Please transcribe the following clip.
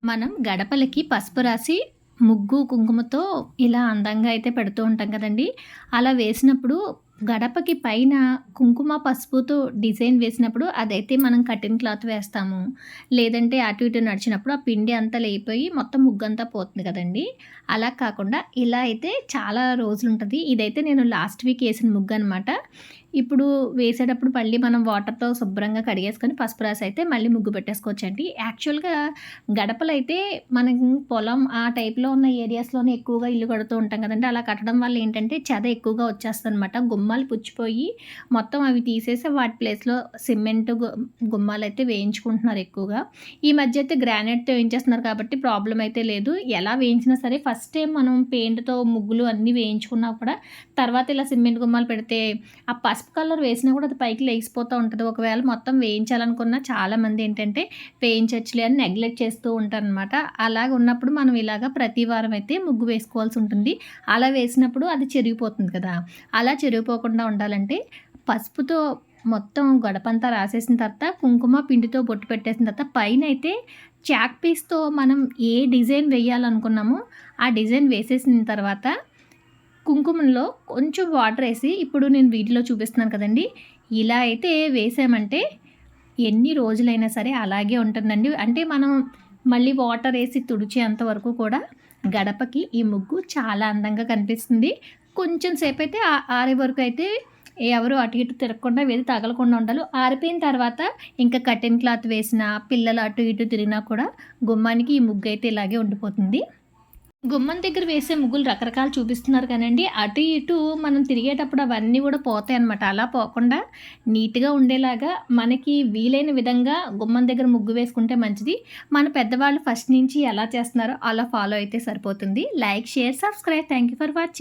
మనం గడపలకి పసుపు రాసి, ముగ్గు, కుంకుమతో ఇలా అందంగా అయితే పెడుతూ ఉంటాం కదండీ! అలా వేసినప్పుడు గడపకి పైన కుంకుమ, పసుపుతో డిజైన్ వేసినప్పుడు అదైతే మనం కటింగ్ క్లాత్ వేస్తాము. లేదంటే అటు ఇటు నడిచినప్పుడు ఆ పిండి అంతా లేగిపోయి మొత్తం ముగ్గంతా పోతుంది కదండీ! అలా కాకుండా ఇలా అయితే చాలా రోజులుంటది. ఇదైతే నేను లాస్ట్ వీక్ ఏసిన ముగ్గనమాట. ఇప్పుడు వేసేటప్పుడు మళ్ళీ మనం వాటర్‌తో శుభ్రంగా కడిగేసుకొని పసుపు రాసి అయితే మళ్ళీ ముగ్గు పెట్టేసుకోవచ్చండి. యాక్చువల్‌గా గడపలైతే మనం పొలం ఆ టైప్‌లో ఉన్న ఏరియాస్‌లోనే ఎక్కువగా ఇల్లు కడుతూ ఉంటాం కదండీ! అలా కట్టడం వల్ల ఏంటంటే చెద ఎక్కువగా వచ్చేస్తదనమాట. గుమ్మాలు పుచ్చిపోయి మొత్తం అవి తీసేసి వాటి ప్లేస్‌లో సిమెంట్ గుమ్మాలైతే వేయించుకుంటున్నారు ఎక్కువగా. ఈ మధ్య అయితే గ్రానైట్‌తో వేయించేస్తున్నారు కాబట్టి ప్రాబ్లమ్ అయితే లేదు. ఎలా వేయించినా సరే ఫస్ట్ టైమ్ మనం పెయింట్‌తో ముగ్గులు అన్నీ వేయించుకున్నా కూడా తర్వాత ఇలా సిమెంట్ గుమ్మాలు పెడితే ఆ పసుపు కలర్ వేసినా కూడా అది పైకి లేగిసిపోతూ ఉంటది. ఒకవేళ మొత్తం వేయించాలనుకున్న చాలామంది ఏంటంటే వేయించొచ్చులే అని నెగ్లెక్ట్ చేస్తూ ఉంటారనమాట. అలాగ ఉన్నప్పుడు మనం ఇలాగ ప్రతి వారం అయితే ముగ్గు వేసుకోవాల్సి ఉంటుంది. అలా వేసినప్పుడు అది చెరిగిపోతుంది కదా! అలా చెరిగిపోకుండా ఉండాలంటే పసుపుతో మొత్తం గడపంతా రాసేసిన తర్వాత కుంకుమ, పిండితో బొట్టు పెట్టేసిన తర్వాత పైనైతే చాక్ పీస్‌తో మనం ఏ డిజైన్ వేయాలనుకున్నామో ఆ డిజైన్ వేసేసిన తర్వాత కుంకుమలో కొంచెం వాటరేసి ఇప్పుడు నేను వీడియోలో చూపిస్తున్నాను కదండీ! ఇలా అయితే వేసామంటే ఎన్ని రోజులైనా సరే అలాగే ఉంటుందండి. అంటే మనం మళ్ళీ వాటరేసి తుడిచేంత వరకు కూడా గడపకి ఈ ముగ్గు చాలా అందంగా కనిపిస్తుంది. కొంచెం సేపయితే ఆరే వరకైతే ఎవరు అటు ఇటు తిరగకుండా ఏది తగలకుండా ఉండాలి. ఆరిపోయిన తర్వాత ఇంకా కర్టెన్ క్లాత్ వేసినా, పిల్లలు అటు ఇటు తిరిగినా కూడా గుమ్మానికి ఈ ముగ్గయితే ఇలాగే ఉండిపోతుంది. గుమ్మం దగ్గర వేసే ముగ్గులు రకరకాలు చూపిస్తున్నారు కానండి, అటు ఇటు మనం తిరిగేటప్పుడు అవన్నీ గూడా పోతాయనమాట. అలా పోకుండా నీట్‌గా ఉండేలాగా మనకి వీలైన విధంగా గుమ్మం దగ్గర ముగ్గు వేసుకుంటే మంచిది. మన పెద్దవాళ్ళు ఫస్ట్ నుంచి ఎలా చేస్తున్నారో అలా ఫాలో అయితే సరిపోతుంది. Like, share, subscribe. Thank you for watching.